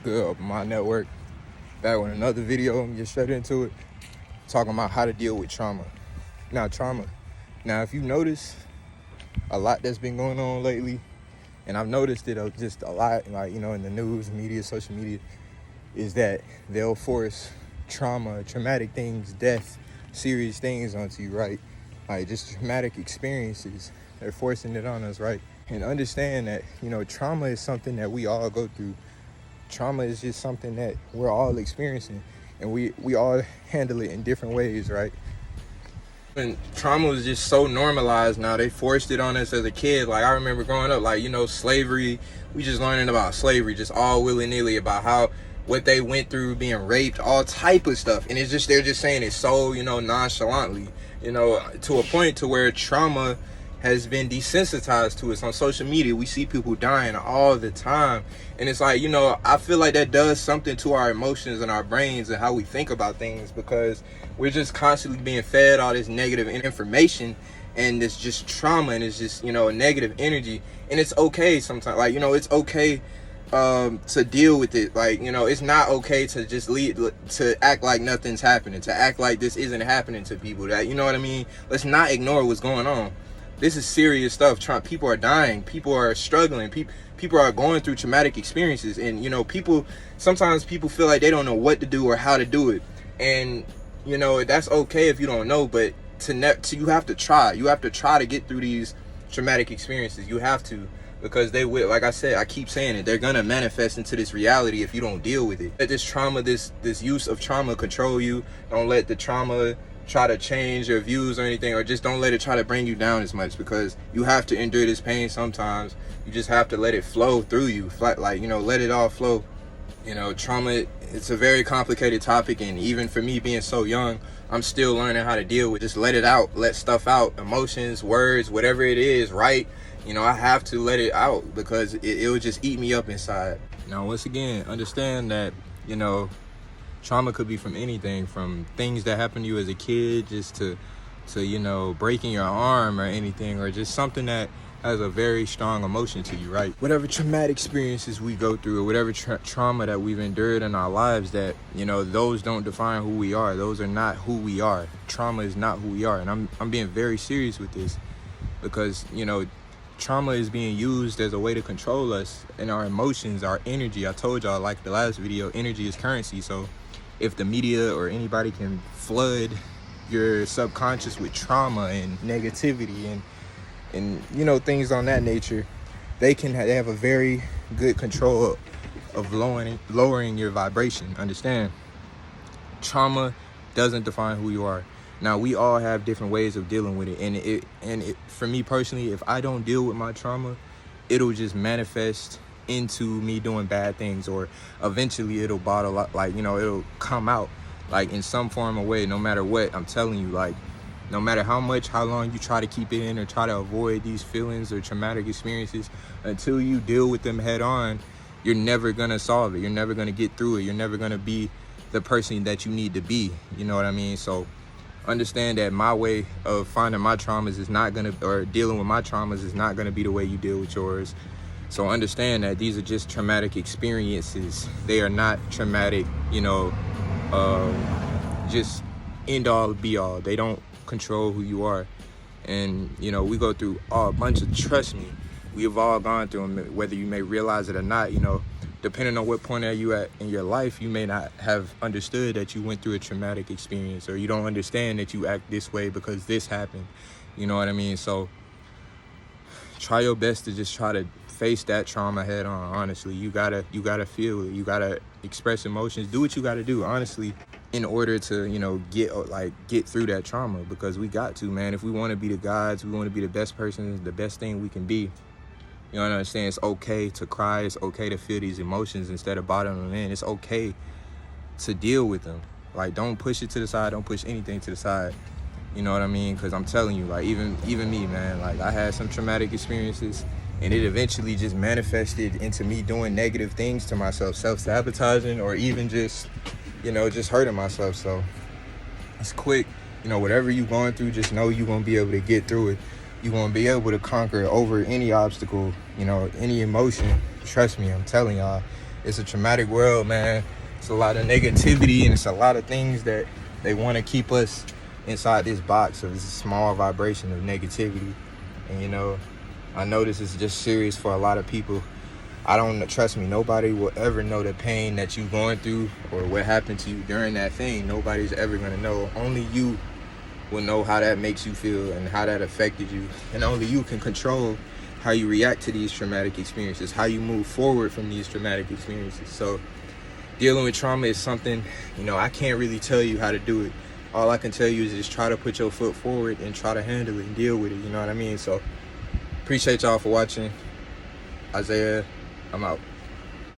Good, my network. Back with another video, get straight into it. Talking about how to deal with trauma. Now, if you notice, a lot that's been going on lately, and I've noticed it just a lot, like, in the news, media, social media, is that they'll force traumatic things, death, serious things onto you, right? Like, just traumatic experiences. They're forcing it on us, right? And understand that, trauma is something that we all go through. Trauma is just something that we're all experiencing, and we all handle it in different ways, right? And trauma was just so normalized now. They forced it on us as a kid. Like, I remember growing up, like, slavery. We just learning about slavery, just all willy-nilly about what they went through, being raped, all type of stuff. And it's just, they're just saying it so, nonchalantly, to a point to where trauma has been desensitized to us. On social media, we see people dying all the time, and it's like, I feel like that does something to our emotions and our brains and how we think about things, because we're just constantly being fed all this negative information, and it's just trauma, and it's just, negative energy. And it's okay sometimes, like, it's okay to deal with it. Like, it's not okay to just to act like nothing's happening, to act like this isn't happening to people. That, you know what I mean? Let's not ignore what's going on. This is serious stuff. People are dying. People are struggling. People are going through traumatic experiences. And, sometimes people feel like they don't know what to do or how to do it. And, that's okay if you don't know, but you have to try. You have to try to get through these traumatic experiences. You have to, because they will, like I said, I keep saying it, they're going to manifest into this reality if you don't deal with it. Let this trauma, this use of trauma control you. Don't let the trauma try to change your views or anything, or just don't let it try to bring you down as much, because you have to endure this pain sometimes. You just have to let it flow through you, let it all flow. Trauma, it's a very complicated topic, and even for me being so young, I'm still learning how to deal with it. Just let it out, let stuff out, emotions, words, whatever it is, right? I have to let it out, because it will just eat me up inside. Now, once again, understand that, trauma could be from anything, from things that happened to you as a kid, just to breaking your arm or anything, or just something that has a very strong emotion to you, right? Whatever traumatic experiences we go through, or whatever trauma that we've endured in our lives, that, those don't define who we are. Those are not who we are. Trauma is not who we are. And I'm being very serious with this, because, trauma is being used as a way to control us and our emotions, our energy. I told y'all, like the last video, energy is currency. So if the media or anybody can flood your subconscious with trauma and negativity and things on that nature, they have a very good control of lowering your vibration. Understand? Trauma doesn't define who you are. Now, we all have different ways of dealing with it, and for me personally, if I don't deal with my trauma, it'll just manifest into me doing bad things, or eventually it'll bottle up, like, it'll come out, like, in some form or way, no matter what. I'm telling you, like, no matter how long you try to keep it in or try to avoid these feelings or traumatic experiences, until you deal with them head on, you're never gonna solve it. You're never gonna get through it. You're never gonna be the person that you need to be. You know what I mean? So understand that my way of finding my traumas is not gonna, or dealing with my traumas is not gonna be the way you deal with yours. So understand that these are just traumatic experiences. They are not traumatic, just end all be all. They don't control who you are. And, we go through a bunch of, trust me, we've all gone through them, whether you may realize it or not. Depending on what point are you at in your life, you may not have understood that you went through a traumatic experience, or you don't understand that you act this way because this happened. You know what I mean? So try your best to just try to face that trauma head on. Honestly, you gotta feel it. You gotta express emotions. Do what you gotta do, honestly, in order to get through that trauma, because we got to, man. If we want to be the gods, we want to be the best person, the best thing we can be. You know what I'm saying? It's okay to cry. It's okay to feel these emotions instead of bottling them in. It's okay to deal with them. Like, don't push it to the side. Don't push anything to the side. You know what I mean? Because I'm telling you, like, even me, man, like, I had some traumatic experiences, and it eventually just manifested into me doing negative things to myself, self-sabotaging, or even just hurting myself. So it's quick. Whatever you're going through, just know you're going to be able to get through it. You're going to be able to conquer over any obstacle, any emotion. Trust me, I'm telling y'all. It's a traumatic world, man. It's a lot of negativity, and it's a lot of things that they want to keep us inside this box of this small vibration of negativity. And, you know, I know this is just serious for a lot of people. I don't, trust me, nobody will ever know the pain that you're going through or what happened to you during that thing. Nobody's ever going to know. Only you will know how that makes you feel and how that affected you. And only you can control how you react to these traumatic experiences, how you move forward from these traumatic experiences. So dealing with trauma is something, you know, I can't really tell you how to do it. All I can tell you is just try to put your foot forward and try to handle it and deal with it, you know what I mean? So appreciate y'all for watching. Isaiah, I'm out.